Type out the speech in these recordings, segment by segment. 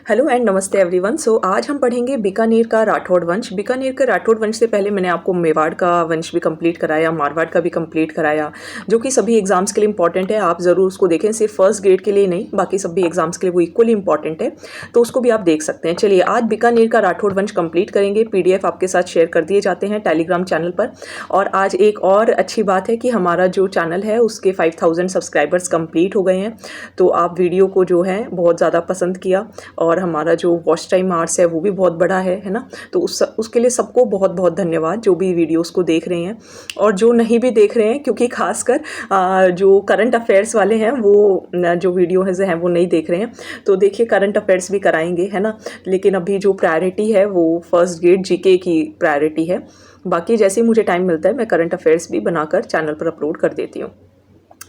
Hello and नमस्ते everyone. आज हम पढ़ेंगे बीकानेर का राठौड़ वंश। बीकानेर के राठौड़ वंश से पहले मैंने आपको मेवाड़ का वंश भी कंप्लीट कराया, मारवाड़ का भी कंप्लीट कराया, जो कि सभी एग्जाम्स के लिए इंपॉर्टेंट है। आप ज़रूर उसको देखें, सिर्फ फर्स्ट ग्रेड के लिए नहीं, बाकी सभी एग्जाम्स के लिए वो इक्वली इंपॉर्टेंट है, तो उसको भी आप देख सकते हैं। चलिए आज बीकानेर का राठौड़ वंश कंप्लीट करेंगे। PDF आपके साथ शेयर कर दिए जाते हैं टेलीग्राम चैनल पर। और आज एक और अच्छी बात है कि हमारा जो चैनल है उसके 5000 सब्सक्राइबर्स कंप्लीट हो गए हैं। तो आप वीडियो को जो है बहुत ज़्यादा पसंद किया और हमारा जो वॉच टाइम आवर्स है वो भी बहुत बड़ा है ना। तो उसके लिए सबको बहुत बहुत धन्यवाद, जो भी वीडियोस को देख रहे हैं और जो नहीं भी देख रहे हैं, क्योंकि खासकर जो करंट अफेयर्स वाले हैं वो जो वीडियो हैं वो नहीं देख रहे हैं। तो देखिए करंट अफेयर्स भी कराएंगे, है ना, लेकिन अभी जो प्रायोरिटी है वो फर्स्ट ग्रेड GK की प्रायोरिटी है। बाकी जैसे ही मुझे टाइम मिलता है मैं करंट अफेयर्स भी बनाकर चैनल पर अपलोड कर देती हूँ।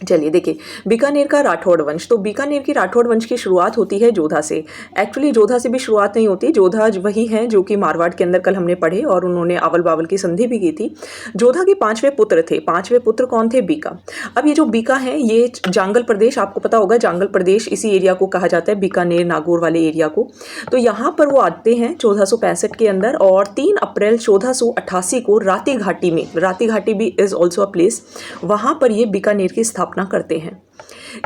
चलिए देखिए बीकानेर का राठौड़ वंश। तो बीकानेर की राठौड़ वंश की शुरुआत होती है जोधा से। एक्चुअली जोधा से भी शुरुआत नहीं होती, जोधा वही हैं जो कि मारवाड़ के अंदर कल हमने पढ़े और उन्होंने आवल बावल की संधि भी की थी। जोधा के 5वें पुत्र थे। 5वें पुत्र कौन थे? बीका। अब ये जो बीका है ये जांगल प्रदेश, आपको पता होगा जांगल प्रदेश इसी एरिया को कहा जाता है, बीकानेर नागौर वाले एरिया को। तो यहाँ पर वो आते हैं 1465 के अंदर और 3 अप्रैल 1488 को राती घाटी में, राती घाटी भी इज ऑल्सो अ प्लेस, वहाँ पर ये बीकानेर की स्थापना करते हैं।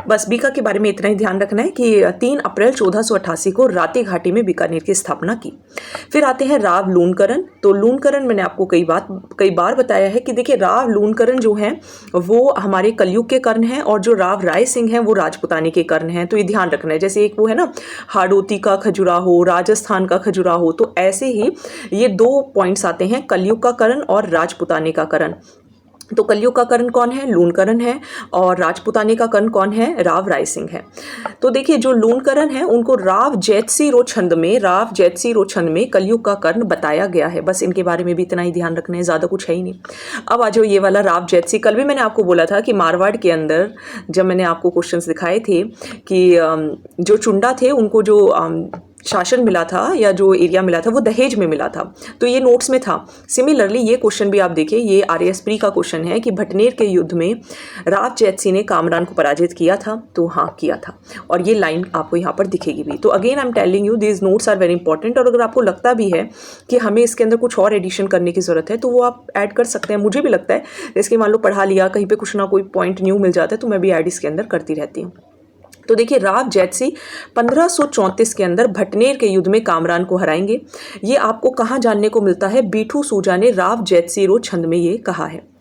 बस बीका के बारे में इतना ही ध्यान रखना है कि 3 अप्रैल 1488 को राती घाटी में बीकानेर की स्थापना की। फिर आते हैं राव लूणकरण। तो लूणकरण मैंने आपको कई बार बताया है कि देखिए राव लूणकरण जो हैं वो हमारे कलयुग के कर्ण हैं और जो राव राय सिंह हैं वो राजपुतानी के कर्ण हैं। तो ये ध्यान रखना है, जैसे एक वो है ना हाड़ौती का खजुराहो, राजस्थान का खजुराहो, तो ऐसे ही ये 2 पॉइंट्स आते हैं, कलयुग का कर्ण और राजपुतानी का कर्ण। तो कलयुग का कर्ण कौन है? लूणकरण है और राजपुतानी का कर्ण कौन है? राव राय सिंह है। तो देखिए जो लूणकरण है उनको राव जैतसी छंद में कलयुग का कर्ण बताया गया है। बस इनके बारे में भी इतना ही ध्यान रखना है, ज़्यादा कुछ है ही नहीं। अब आ जाओ ये वाला राव जैतसी। कल भी मैंने आपको बोला था कि मारवाड़ के अंदर जब मैंने आपको क्वेश्चंस दिखाए थे कि जो चुंडा थे उनको जो शासन मिला था या जो एरिया मिला था वो दहेज में मिला था, तो ये नोट्स में था। सिमिलरली ये क्वेश्चन भी आप देखिए, ये RAS प्री का क्वेश्चन है कि भटनेर के युद्ध में राव जैतसी ने कामरान को पराजित किया था। तो हाँ किया था, और ये लाइन आपको यहाँ पर दिखेगी भी। तो again I am telling you these notes are very important, और अगर आपको लगता भी है कि हमें इसके अंदर कुछ और एडिशन करने की ज़रूरत है तो वो आप ऐड कर सकते हैं। मुझे भी लगता है, जैसे मान लो पढ़ा लिया, कहीं पर कुछ ना कोई पॉइंट न्यू मिल जाता है तो मैं भी ऐड इसके अंदर करती रहती हूँ। तो देखिए राव जैतसी 1534 के अंदर भटनेर के युद्ध में कामरान को हराएंगे। ये आपको कहाँ जानने को मिलता है? बीठू सूजा ने राव जैतसी रो छंद में ये कहा है।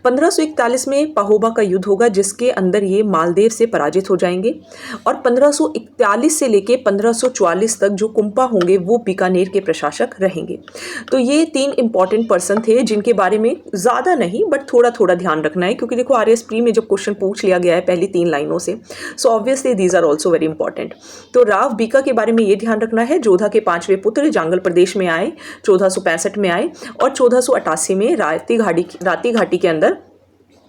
1541 में पाहोबा का युद्ध होगा जिसके अंदर ये मालदेव से पराजित हो जाएंगे, और 1541 से लेके 1544 तक जो कुंपा होंगे वो बीकानेर के प्रशासक रहेंगे। तो ये 3 इंपॉर्टेंट पर्सन थे जिनके बारे में ज़्यादा नहीं बट थोड़ा थोड़ा ध्यान रखना है, क्योंकि देखो RAS प्री में जब क्वेश्चन पूछ लिया गया है पहली 3 लाइनों से, so obviously these are also very important. तो राव बीका के बारे में ये ध्यान रखना है, जोधा के 5वें पुत्र, जांगल प्रदेश में आए, 1465 में आए और 1488 में राती घाटी के अंदर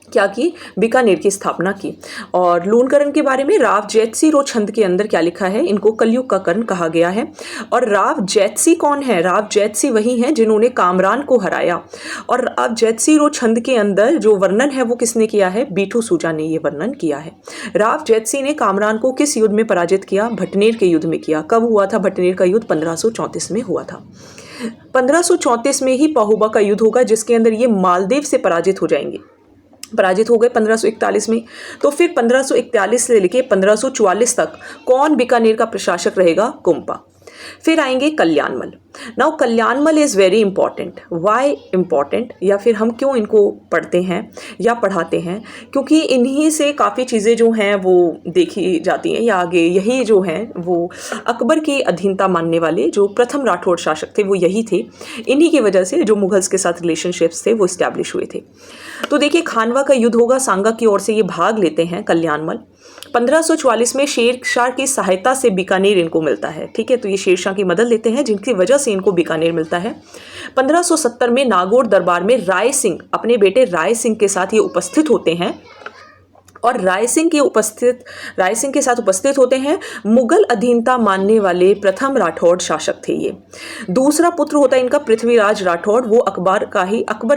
क्या की? बीकानेर की स्थापना की। और लूणकरण के बारे में राव जैतसी रो छंद के अंदर क्या लिखा है? इनको कलयुग का कर्ण कहा गया है। और राव जैतसी कौन है? राव जैतसी वही हैं जिन्होंने कामरान को हराया। और राव जैतसी रो छंद के अंदर जो वर्णन है वो किसने किया है? बीठू सूजा ने ये वर्णन किया है। राव जैतसी ने कामरान को किस युद्ध में पराजित किया? भटनेर के युद्ध में किया। कब हुआ था भटनेर का युद्ध? 1534 में हुआ था। 1534 में ही पाहुबा का युद्ध होगा जिसके अंदर ये मालदेव से पराजित हो गए 1541 में। तो फिर 1541 से लेके 1544 तक कौन बीकानेर का प्रशासक रहेगा? कुंपा। फिर आएंगे Kalyanmal. Now Kalyanmal is very important. Why important, या फिर हम क्यों इनको पढ़ते हैं या पढ़ाते हैं? क्योंकि इन्हीं से काफ़ी चीज़ें जो हैं वो देखी जाती हैं, या आगे यही जो हैं वो अकबर की अधीनता मानने वाले जो प्रथम राठौड़ शासक थे वो यही थे। इन्हीं की वजह से जो मुगल्स के साथ रिलेशनशिप्स थे वो इस्टेब्लिश हुए थे। तो देखिए खानवा का युद्ध होगा, सांगा की ओर से ये भाग लेते हैं कल्याणमल। 1544 में शेर शाह की सहायता से बीकानेर इनको मिलता है, ठीक है। तो ये शेर शाह की मदद लेते हैं जिनकी वजह से इनको बीकानेर मिलता है। 1570 में नागौर दरबार में राय सिंह अपने बेटे राय सिंह के साथ ये उपस्थित होते हैं और राय सिंह के साथ उपस्थित होते हैं मुगल अधीनता मानने वाले प्रथम राठौड़ शासक थे ये। दूसरा पुत्र होता है इनका पृथ्वीराज राठौड़, वो अकबर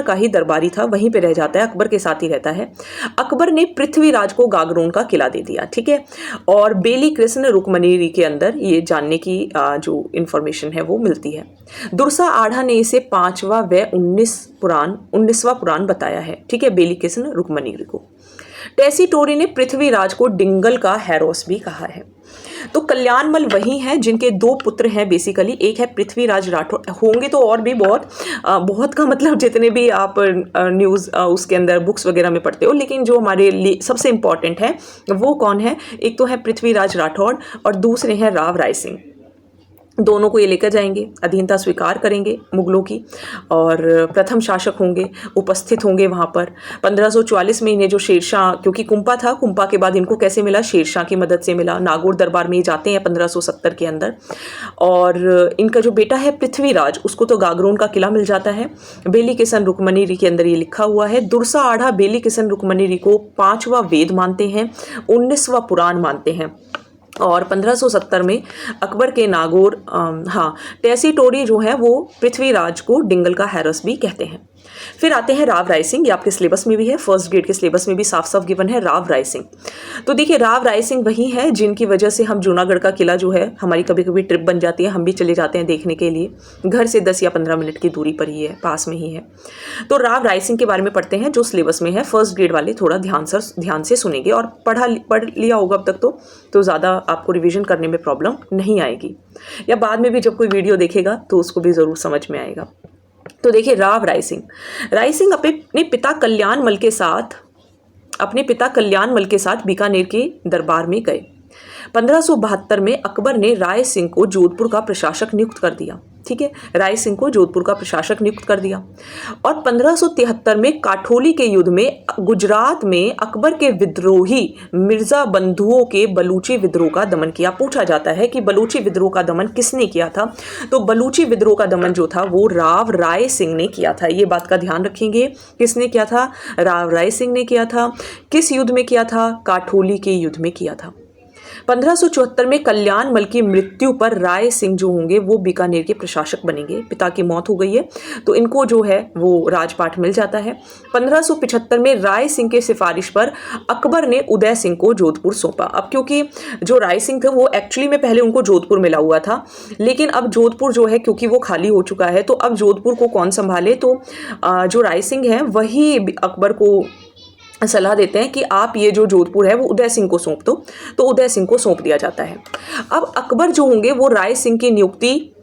का ही दरबारी था, वहीं पे रह जाता है, अकबर के साथ ही रहता है। अकबर ने पृथ्वीराज को गागरोन का किला दे दिया, ठीक है। और बेली कृष्ण रुक्मणी के अंदर ये जानने की जो इंफॉर्मेशन है वो मिलती है। दुर्सा आढ़ा ने इसे 5वां व 19वां पुराण बताया है, ठीक है, बेली कृष्ण रुक्मणी को। टेसी टोरी ने पृथ्वीराज को डिंगल का हैरोस भी कहा है। तो कल्याणमल वही हैं जिनके 2 पुत्र हैं बेसिकली, एक है पृथ्वीराज राठौर, होंगे तो और भी बहुत का मतलब जितने भी आप न्यूज़ उसके अंदर बुक्स वगैरह में पढ़ते हो, लेकिन जो हमारे लिए सबसे इम्पॉर्टेंट है वो कौन है, एक तो है पृथ्वीराज राठौड़ और दूसरे हैं राव राय सिंह। दोनों को ये लेकर जाएंगे, अधीनता स्वीकार करेंगे मुगलों की और प्रथम शासक होंगे, उपस्थित होंगे वहाँ पर। 1544 में इन्हें जो शेरशाह, क्योंकि कुंपा था, कुंपा के बाद इनको कैसे मिला, शेरशाह की मदद से मिला। नागौर दरबार में ये जाते हैं 1570 के अंदर। और इनका जो बेटा है पृथ्वीराज, उसको तो गागरोन का किला मिल जाता है। बेली किसन रुक्मणी के अंदर ये लिखा हुआ है। दुर्सा आढ़ा बेली किसन रुक्मणी को 5वां वेद मानते हैं, 19वां पुराण मानते हैं। और 1570 में अकबर के नागौर टेसी टोरी जो है वो पृथ्वीराज को डिंगल का हैरस भी कहते हैं। फिर आते हैं राव राय सिंह, ये आपके सिलेबस में भी है, फर्स्ट ग्रेड के सिलेबस में भी साफ साफ गिवन है राव राय सिंह। तो देखिए राव राय सिंह वही है जिनकी वजह से हम जूनागढ़ का किला जो है, हमारी कभी कभी ट्रिप बन जाती है, हम भी चले जाते हैं देखने के लिए। घर से 10 या 15 मिनट की दूरी पर ही है, पास में ही है। तो राव राय सिंह के बारे में पढ़ते हैं, जो सिलेबस में है। फर्स्ट ग्रेड वाले थोड़ा ध्यान से सुनेंगे और पढ़ लिया होगा अब तक तो ज़्यादा आपको रिविजन करने में प्रॉब्लम नहीं आएगी, या बाद में भी जब कोई वीडियो देखेगा तो उसको भी ज़रूर समझ में आएगा। तो देखिए राव राय सिंह अपने पिता कल्याणमल के साथ बीकानेर के दरबार में गए। 1572 में अकबर ने राय सिंह को जोधपुर का प्रशासक नियुक्त कर दिया, ठीक है, राय सिंह को जोधपुर का प्रशासक नियुक्त कर दिया। और 1573 में काठोली के युद्ध में गुजरात में अकबर के विद्रोही मिर्जा बंधुओं के बलूची विद्रोह का दमन किया। पूछा जाता है कि बलूची विद्रोह का दमन किसने किया था, तो बलूची विद्रोह का दमन जो था वो राव राय सिंह ने किया था। ये बात का ध्यान रखेंगे, किसने किया था, राव राय सिंह ने किया था। किस युद्ध में किया था, काठोली के युद्ध में किया था। 1574 में कल्याणमल की मृत्यु पर राय सिंह जो होंगे वो बीकानेर के प्रशासक बनेंगे। पिता की मौत हो गई है तो इनको जो है वो राजपाट मिल जाता है। 1575 में राय सिंह के सिफारिश पर अकबर ने उदय सिंह को जोधपुर सौंपा। अब क्योंकि जो राय सिंह थे वो एक्चुअली में पहले उनको जोधपुर मिला हुआ था, लेकिन अब जोधपुर जो है क्योंकि वो खाली हो चुका है, तो अब जोधपुर को कौन संभाले, तो जो राय सिंह हैं वही अकबर को सलाह देते हैं कि आप ये जो जोधपुर है वो उदय सिंह को सौंप दो, तो उदय सिंह को सौंप दिया जाता है। अब अकबर जो होंगे वो राय सिंह की नियुक्ति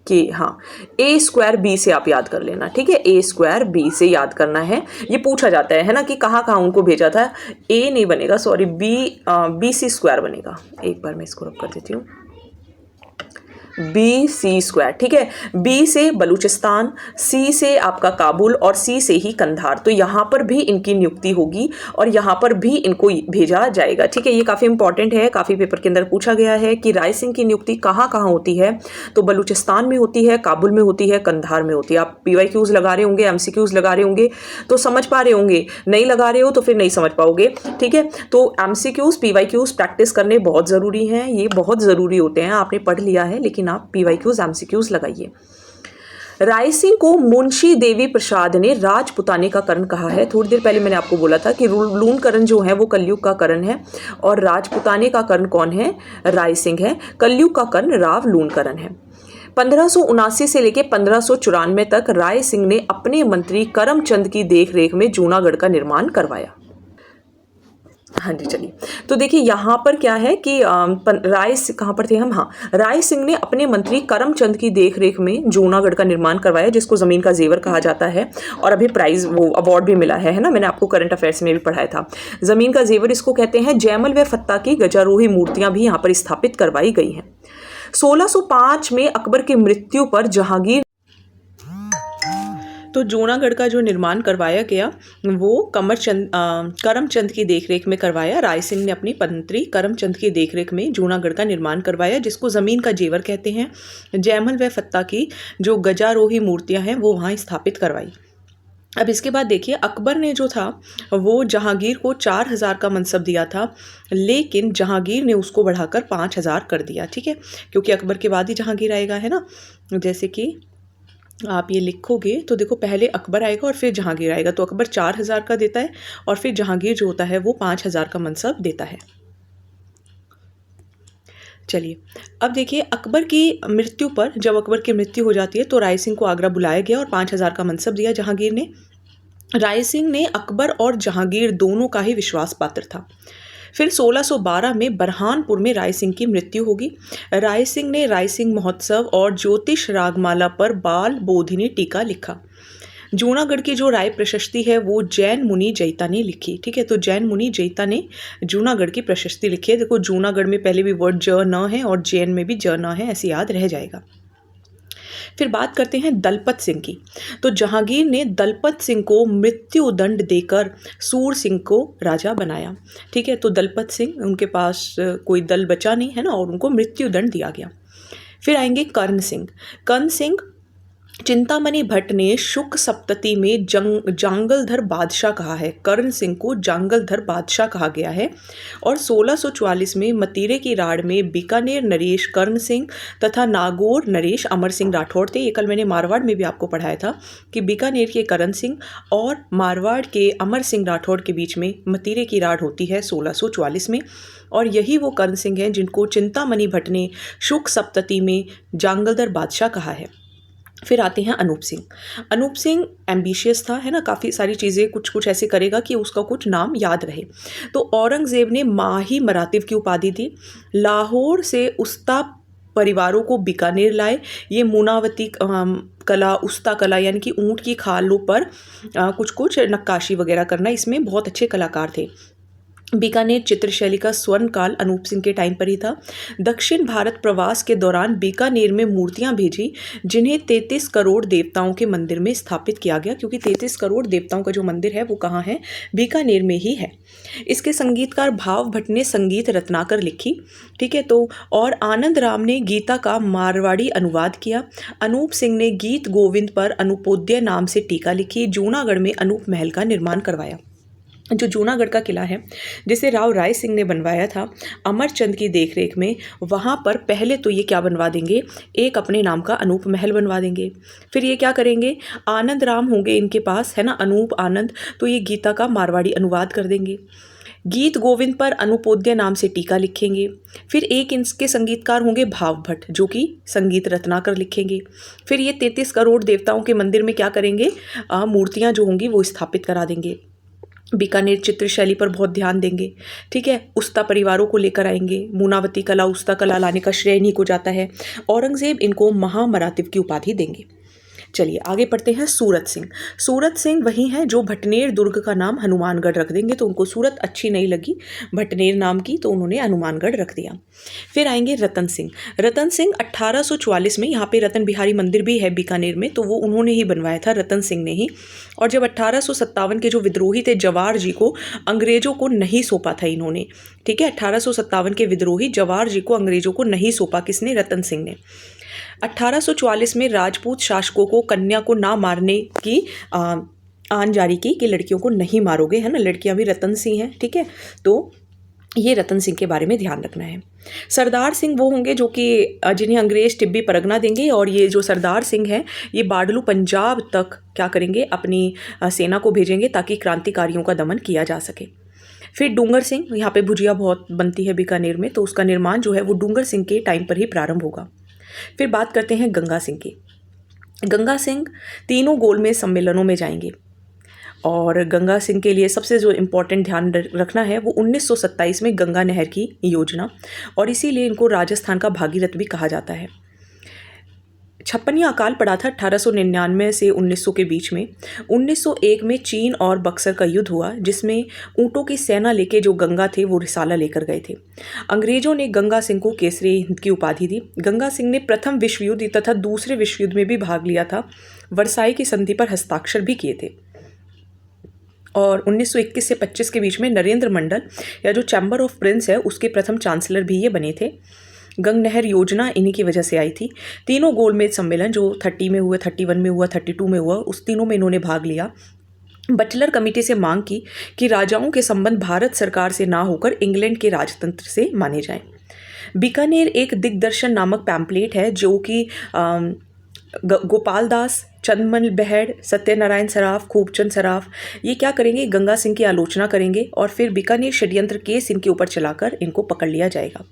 A²B से आप याद कर लेना, ठीक है, A²B से याद करना है। ये पूछा जाता है ना कि कहाँ कहाँ उनको भेजा था। A नहीं बनेगा, सॉरी, BC² बनेगा। एक बार मैं इसको रब कर देती हूँ, BC², ठीक है। B से बलूचिस्तान, C से आपका काबुल और C से ही कंधार। तो यहाँ पर भी इनकी नियुक्ति होगी और यहाँ पर भी इनको भेजा जाएगा, ठीक है। ये काफ़ी इंपॉर्टेंट है, काफ़ी पेपर के अंदर पूछा गया है कि राय सिंह की नियुक्ति कहाँ कहाँ होती है, तो बलूचिस्तान में होती है, काबुल में होती है, कंधार में होती है। आप PYQs लगा रहे होंगे, MCQs लगा रहे होंगे तो समझ पा रहे होंगे, नहीं लगा रहे हो तो फिर नहीं समझ पाओगे, ठीक है। तो MCQs PYQs प्रैक्टिस करने बहुत ज़रूरी हैं, ये बहुत ज़रूरी होते हैं। आपने पढ़ लिया है लेकिन आप PYQs MCQs लगाइए। राय सिंह को मुंशी देवी प्रसाद ने राजपुताने का करण कहा है। थोड़ी देर पहले मैंने आपको बोला था कि लून करण जो है वो कलयुग का करण है और राजपुताने का करण कौन है, राय सिंह है। कलयुग का करण राव लून करण है। 1579 से लेकर 1594 तक राय सिंह ने अपने मंत्री करमचंद की देखरेख में जूनागढ़ का निर्माण करवाया। हाँ जी, चलिए। तो देखिए यहाँ पर क्या है कि कहाँ पर थे हम, राय सिंह ने अपने मंत्री करमचंद की देखरेख में जूनागढ़ का निर्माण करवाया, जिसको ज़मीन का जेवर कहा जाता है और अभी प्राइज वो अवार्ड भी मिला है ना, मैंने आपको करंट अफेयर्स में भी पढ़ाया था। ज़मीन का जेवर इसको कहते हैं। जयमल व फत्ता की गजारोही मूर्तियाँ भी यहाँ पर स्थापित करवाई गई हैं। 1605 में अकबर की मृत्यु पर जहांगीर तो जूनागढ़ का जो निर्माण करवाया गया वो करमचंद की देखरेख में करवाया। राय सिंह ने अपनी मंत्री करमचंद की देखरेख में जूनागढ़ का निर्माण करवाया, जिसको ज़मीन का जेवर कहते हैं। जयमल व फत्ता की जो गजारोही मूर्तियां हैं वो वहाँ स्थापित करवाई। अब इसके बाद देखिए, अकबर ने जो था वो जहांगीर को 4000 का मनसब दिया था, लेकिन जहांगीर ने उसको बढ़ाकर 5000 कर दिया। ठीक है, क्योंकि अकबर के बाद ही जहांगीर आएगा, है ना। जैसे कि आप ये लिखोगे तो देखो, पहले अकबर आएगा और फिर जहांगीर आएगा। तो अकबर 4000 का देता है और फिर जहांगीर जो होता है वो 5000 का मनसब देता है। चलिए, अब देखिए, अकबर की मृत्यु पर, जब अकबर की मृत्यु हो जाती है तो राय सिंह को आगरा बुलाया गया और 5000 का मनसब दिया जहांगीर ने। राय सिंह ने अकबर और जहांगीर दोनों का ही विश्वास पात्र था। फिर 1612 में बरहानपुर में राय सिंह की मृत्यु होगी। राय सिंह ने राय सिंह महोत्सव और ज्योतिष रागमाला पर बाल बोधिनी टीका लिखा। जूनागढ़ की जो राय प्रशस्ति है वो जैन मुनि जैता ने लिखी। ठीक है, तो जैन मुनि जैता ने जूनागढ़ की प्रशस्ति लिखी है। देखो, जूनागढ़ में पहले भी वर्ड ज न है और जैन में भी ज न है, ऐसे याद रह जाएगा। फिर बात करते हैं दलपत सिंह की। तो जहांगीर ने दलपत सिंह को मृत्यु दंड देकर सूर सिंह को राजा बनाया। ठीक है, तो दलपत सिंह, उनके पास कोई दल बचा नहीं है ना, और उनको मृत्यु दंड दिया गया। फिर आएंगे कर्ण सिंह। कर्ण सिंह चिंतामणि भट्ट ने शुक सप्तति में जांगलधर बादशाह कहा है। कर्ण सिंह को जांगलधर बादशाह कहा गया है। और 1644 में मतीरे की राड़ में बीकानेर नरेश कर्ण सिंह तथा नागौर नरेश अमर सिंह राठौड़ थे। ये कल मैंने मारवाड़ में भी आपको पढ़ाया था कि बीकानेर के कर्ण सिंह और मारवाड़ के अमर सिंह राठौड़ के बीच में मतीरे की राड़ होती है 1644 में। और यही वो कर्ण सिंह हैं जिनको चिंतामणि भट्ट ने शुक सप्तति में जांगलधर बादशाह कहा है। फिर आते हैं अनूप सिंह। अनूप सिंह एम्बिशियस था, है ना, काफ़ी सारी चीज़ें कुछ कुछ ऐसे करेगा कि उसका कुछ नाम याद रहे। तो औरंगज़ेब ने माही मरातिब की उपाधि दी। लाहौर से उस्ता परिवारों को बीकानेर लाए। ये मुनावती कला, उस्ता कला, यानी कि ऊँट की खालों पर कुछ कुछ नक्काशी वगैरह करना, इसमें बहुत अच्छे कलाकार थे। बीकानेर चित्रशैली का स्वर्ण काल अनूप सिंह के टाइम पर ही था। दक्षिण भारत प्रवास के दौरान बीकानेर में मूर्तियां भेजी, जिन्हें 33 करोड़ देवताओं के मंदिर में स्थापित किया गया, क्योंकि 33 करोड़ देवताओं का जो मंदिर है वो कहाँ है, बीकानेर में ही है। इसके संगीतकार भाव भट्ट ने संगीत रत्नाकर लिखी। ठीक है, तो और आनंद राम ने गीता का मारवाड़ी अनुवाद किया। अनूप सिंह ने गीत गोविंद पर अनुपोद्य नाम से टीका लिखी। जूनागढ़ में अनूप महल का निर्माण करवाया। जो जूनागढ़ का किला है, जिसे राव राय सिंह ने बनवाया था अमरचंद की देखरेख में, वहाँ पर पहले तो ये क्या बनवा देंगे, एक अपने नाम का अनूप महल बनवा देंगे। फिर ये क्या करेंगे, आनंद राम होंगे इनके पास, है ना, अनूप आनंद, तो ये गीता का मारवाड़ी अनुवाद कर देंगे। गीत गोविंद पर अनुपोद्य नाम से टीका लिखेंगे। फिर एक इनके संगीतकार होंगे भाव भट्ट, जो कि संगीत रत्नाकर लिखेंगे। फिर ये 33 करोड़ देवताओं के मंदिर में क्या करेंगे, मूर्तियाँ जो होंगी वो स्थापित करा देंगे। बीकानेर चित्रशैली पर बहुत ध्यान देंगे। ठीक है, उस्ता परिवारों को लेकर आएंगे। मुनावती कला, उस्ता कला लाने का श्रेय इन्हीं को जाता है। औरंगजेब इनको महामरातिब की उपाधि देंगे। चलिए आगे पढ़ते हैं। सूरत सिंह। सूरत सिंह वही हैं जो भटनेर दुर्ग का नाम हनुमानगढ़ रख देंगे, तो उनको सूरत अच्छी नहीं लगी भटनेर नाम की, तो उन्होंने हनुमानगढ़ रख दिया। फिर आएंगे रतन सिंह। रतन सिंह 1844 में, यहाँ पे रतन बिहारी मंदिर भी है बीकानेर में, तो वो उन्होंने ही बनवाया था, रतन सिंह ने ही। और जब 1857 के जो विद्रोही थे जवार जी को अंग्रेजों को नहीं सौंपा था इन्होंने। ठीक है, 1857 के विद्रोही जवार जी को अंग्रेजों को नहीं सौंपा, किसने, रतन सिंह ने। 1844 में राजपूत शासकों को कन्या को ना मारने की आन जारी की कि लड़कियों को नहीं मारोगे, है ना, लड़कियां भी रतन सिंह हैं। ठीक है, तो ये रतन सिंह के बारे में ध्यान रखना है। सरदार सिंह वो होंगे जो कि जिन्हें अंग्रेज टिब्बी परगना देंगे, और ये जो सरदार सिंह हैं ये बाडलू पंजाब तक क्या करेंगे, अपनी सेना को भेजेंगे ताकि क्रांतिकारियों का दमन किया जा सके। फिर डूंगर सिंह, यहाँ पे भुजिया बहुत बनती है बीकानेर में, तो उसका निर्माण जो है वो डूंगर सिंह के टाइम पर ही प्रारंभ होगा। फिर बात करते हैं गंगा सिंह की। गंगा सिंह तीनों गोलमेज सम्मेलनों में जाएंगे, और गंगा सिंह के लिए सबसे जो इम्पोर्टेंट ध्यान रखना है वो 1927 में गंगा नहर की योजना, और इसीलिए इनको राजस्थान का भागीरथ भी कहा जाता है। 56 अकाल पड़ा था 1899 से 1900 के बीच में। 1901 में चीन और बक्सर का युद्ध हुआ, जिसमें ऊँटों की सेना लेके जो गंगा थे वो रिसाला लेकर गए थे। अंग्रेजों ने गंगा सिंह को केसरी हिंद की उपाधि दी। गंगा सिंह ने प्रथम विश्व युद्ध तथा दूसरे विश्व युद्ध में भी भाग लिया था। वर्साई की संधि पर हस्ताक्षर भी किए थे। और 1921 से 25 के बीच में नरेंद्र मंडल, या जो चैम्बर ऑफ प्रिंस है, उसके प्रथम चांसलर भी ये बने थे। गंग नहर योजना इन्हीं की वजह से आई थी। तीनों गोलमेज सम्मेलन जो 30 में हुआ, 31 में हुआ, 32 में हुआ, उस तीनों में इन्होंने भाग लिया। बटलर कमेटी से मांग की कि राजाओं के संबंध भारत सरकार से ना होकर इंग्लैंड के राजतंत्र से माने जाएं। बीकानेर एक दिग्दर्शन नामक पैम्पलेट है जो कि गोपाल दास, चंदमल बेहड़, सत्यनारायण सराफ, खूबचंद सराफ ये क्या करेंगे, गंगा सिंह की आलोचना करेंगे और फिर बीकानेर षड्यंत्र केस इनके ऊपर चलाकर इनको पकड़ लिया जाएगा।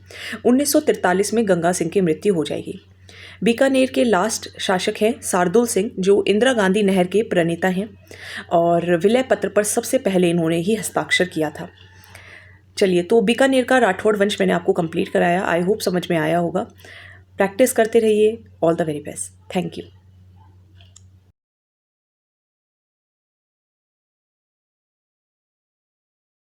1943 में गंगा सिंह की मृत्यु हो जाएगी। बीकानेर के लास्ट शासक हैं शार्दुल सिंह, जो इंदिरा गांधी नहर के प्रणेता हैं और विलय पत्र पर सबसे पहले इन्होंने ही हस्ताक्षर किया था। चलिए, तो बीकानेर का राठौड़ वंश मैंने आपको कंप्लीट कराया। आई होप समझ में आया होगा। प्रैक्टिस करते रहिए। All the very best. Thank you.